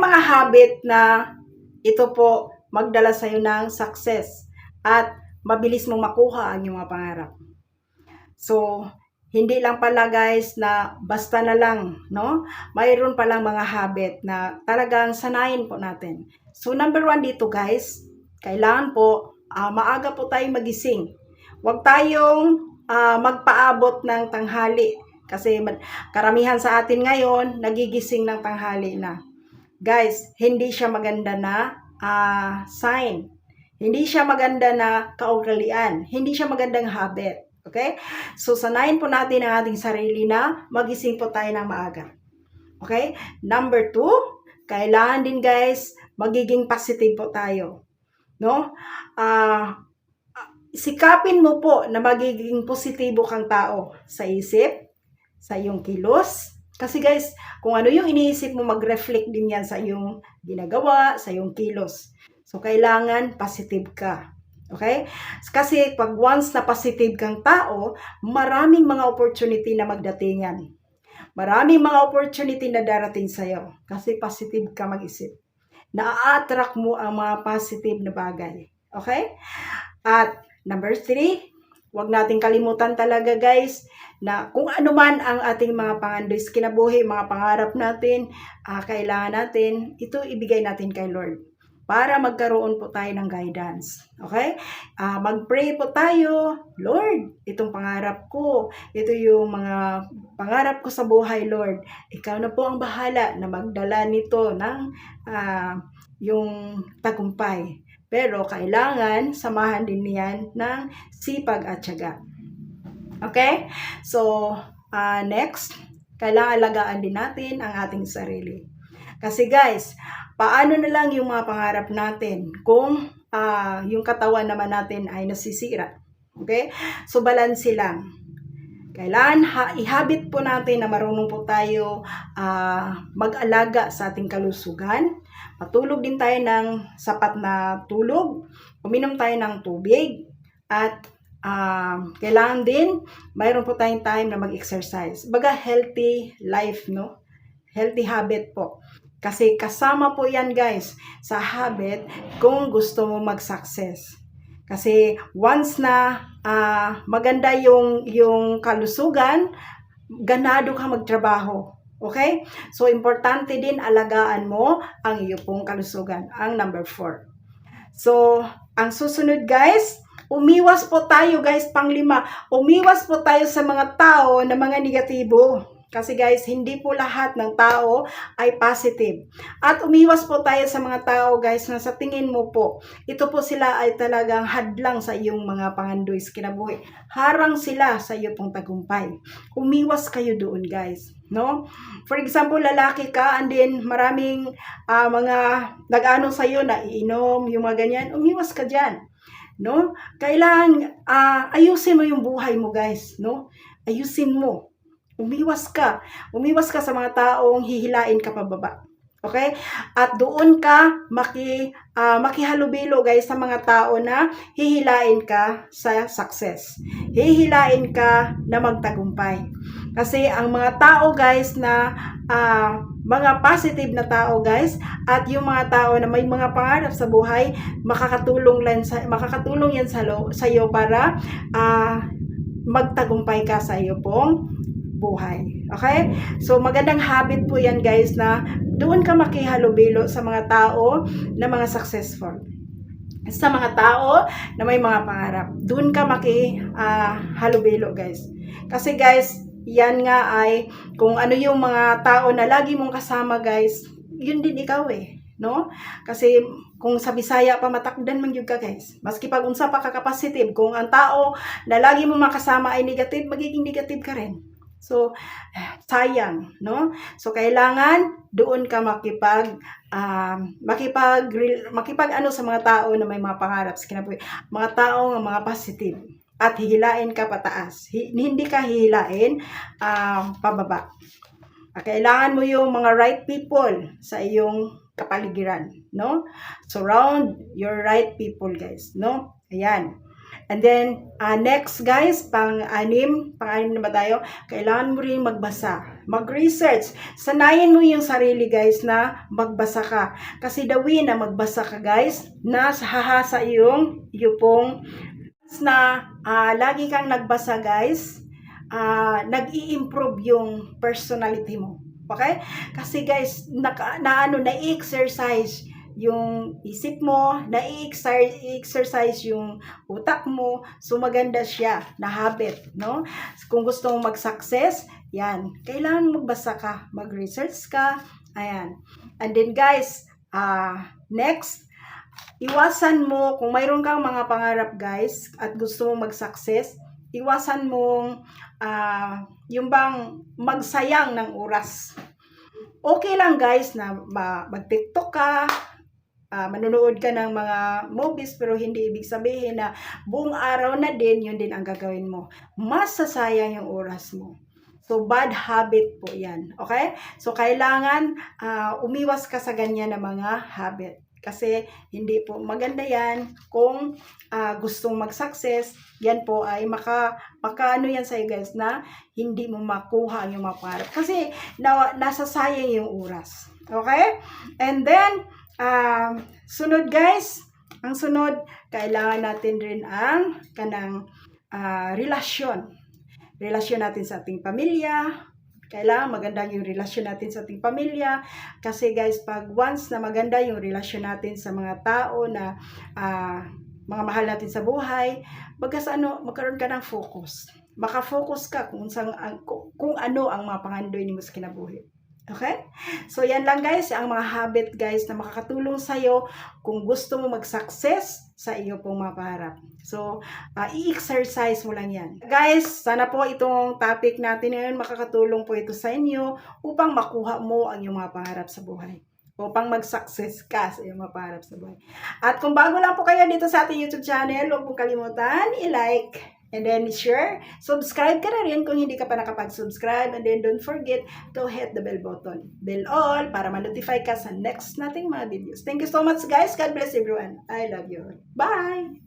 mga habit na ito po magdala sa iyo ng success at mabilis mong makuha ang iyong mga pangarap. So, hindi lang pala guys na basta na lang, no? Mayroon palang mga habit na talagang sanayin po natin. So, number 1 dito guys, kailangan po maaga po tayong magising. Huwag tayong magpaabot ng tanghali. Kasi karamihan sa atin ngayon, nagigising ng tanghali na. Guys, hindi siya maganda na sign. Hindi siya maganda na kaugalian. Hindi siya magandang habit. Okay? So, sanayin po natin ang ating sarili na magising po tayo ng maaga. Okay? Number 2, kailangan din guys, magiging positive po tayo. No? Sikapin mo po na magiging positibo kang tao sa isip, sa iyong kilos. Kasi guys, kung ano yung iniisip mo, mag-reflect din yan sa iyong ginagawa, sa iyong kilos. So, kailangan positive ka. Okay? Kasi pag once na positive kang tao, maraming mga opportunity na magdatingan. Maraming mga opportunity na darating sa'yo. Kasi positive ka mag-isip. Na-attract mo ang mga positive na bagay. Okay? At number 3, huwag nating kalimutan talaga guys, na kung ano man ang ating mga pangandoy sa kinabuhi, mga pangarap natin, kailangan natin, ito ibigay natin kay Lord. Para magkaroon po tayo ng guidance. Okay? Mag-pray po tayo, Lord, itong pangarap ko, ito yung mga pangarap ko sa buhay, Lord. Ikaw na po ang bahala na magdala nito ng yung tagumpay. Pero kailangan samahan din niyan ng sipag at tiyaga. Okay? So, next, kailangan alagaan din natin ang ating sarili. Kasi guys, paano na lang yung mga pangarap natin kung yung katawan naman natin ay nasisira? Okay? So, balanse lang. Kailangan ihabit po natin na marunong po tayo mag-alaga sa ating kalusugan. Matulog din tayo ng sapat na tulog. Uminom tayo ng tubig. At kailangan din, mayroon po tayong time na mag-exercise. Baga healthy life, no? Healthy habit po. Kasi kasama po yan guys sa habit kung gusto mo mag-success. Kasi once na maganda yung kalusugan, ganado ka magtrabaho. Okay? So, importante din alagaan mo ang iyong pong kalusugan. Ang number 4. So, ang susunod guys, umiwas po tayo guys, pang-5. Umiwas po tayo sa mga tao na mga negatibo. Kasi guys, hindi po lahat ng tao ay positive. At umiwas po tayo sa mga tao guys na sa tingin mo po, ito po sila ay talagang hadlang sa iyong mga pangandoy sa kinabuhi. Harang sila sa iyong pong tagumpay. Umiwas kayo doon guys. No? For example, lalaki ka and then maraming mga nag-ano sa iyo na iinom, yung mga ganyan, umiwas ka diyan. No? Kailangan ayusin mo yung buhay mo guys, no? Ayusin mo. Umiwas ka sa mga taong hihilain ka pababa. Okay? At doon ka makihalubilo guys sa mga tao na hihilain ka sa success. Hihilain ka na magtagumpay. Kasi ang mga tao guys na mga positive na tao guys at yung mga tao na may mga pangarap sa buhay, makakatulong yan sa iyo para magtagumpay ka sa iyo pong buhay. Okay? So, magandang habit po yan guys na doon ka makihalubilo sa mga tao na mga successful. Sa mga tao na may mga pangarap. Doon ka makihalubilo guys. Kasi guys, yan nga ay kung ano yung mga tao na lagi mong kasama guys, yun din ikaw no? Kasi kung sa Bisaya pa matakdan man gyud ka guys. Maski pag unsa pa ka positive, kung ang tao na lagi mong makasama ay negative, magiging negative ka rin. So, sayang, no? So, kailangan doon ka makipag ano sa mga tao na may mga pangarap sa kinabuhi. Mga tao ng mga positive. At hihilain ka pataas. Hindi ka hihilain pababa. Kailangan mo yung mga right people sa iyong kapaligiran, no? Surround your right people, guys, no? Ayan. And then, next guys, pang-anim na ba tayo? Kailangan mo rin magbasa, mag-research. Sanayin mo yung sarili guys na magbasa ka. Kasi the way na magbasa ka guys, hahasa yung pong na lagi kang nagbasa guys, nag-i-improve yung personality mo. Okay? Kasi guys, na-exercise yung isip mo, na-exercise yung utak mo, so maganda siya na habit, no? Kung gusto mong mag-success, yan, kailangan magbasa ka, mag-research ka, ayan. And then guys, next, iwasan mo, kung mayroon kang mga pangarap guys, at gusto mong mag-success, iwasan mong, yung bang magsayang ng oras. Okay lang guys na mag-TikTok ka, manonood ka ng mga movies, pero hindi ibig sabihin na buong araw na din, yun din ang gagawin mo. Mas sasayang yung oras mo. So, bad habit po yan. Okay? So, kailangan umiwas ka sa ganyan na mga habit. Kasi hindi po maganda yan kung gustong mag-success, yan po ay makaano yan sa'yo guys na hindi mo makuha yung mga pangarap. Kasi nasasayang yung oras. Okay? And then, sunod guys, ang sunod, kailangan natin rin ang relasyon. Relasyon natin sa ating pamilya. Kailangan maganda yung relasyon natin sa ating pamilya. Kasi guys, pag once na maganda yung relasyon natin sa mga tao na mga mahal natin sa buhay, magkaroon ka ng focus. Maka-focus ka kung ano ang mga pangandoy ni mo sa kinabuhi. Okay? So, yan lang guys, ang mga habit guys na makakatulong sa'yo kung gusto mo mag-success sa iyo pong mga pangarap. So, i-exercise mo lang yan. Guys, sana po itong topic natin ngayon makakatulong po ito sa inyo upang makuha mo ang iyong mga pangarap sa buhay. Upang mag-success ka sa iyong mga pangarap sa buhay. At kung bago lang po kayo dito sa ating YouTube channel, huwag pong kalimutan i-like, and then share, subscribe ka na rin kung hindi ka pa nakapag-subscribe, and then don't forget to hit the bell button, bell all, para ma-notify ka sa next nating mga videos. Thank you so much guys. God bless everyone. I love you. Bye!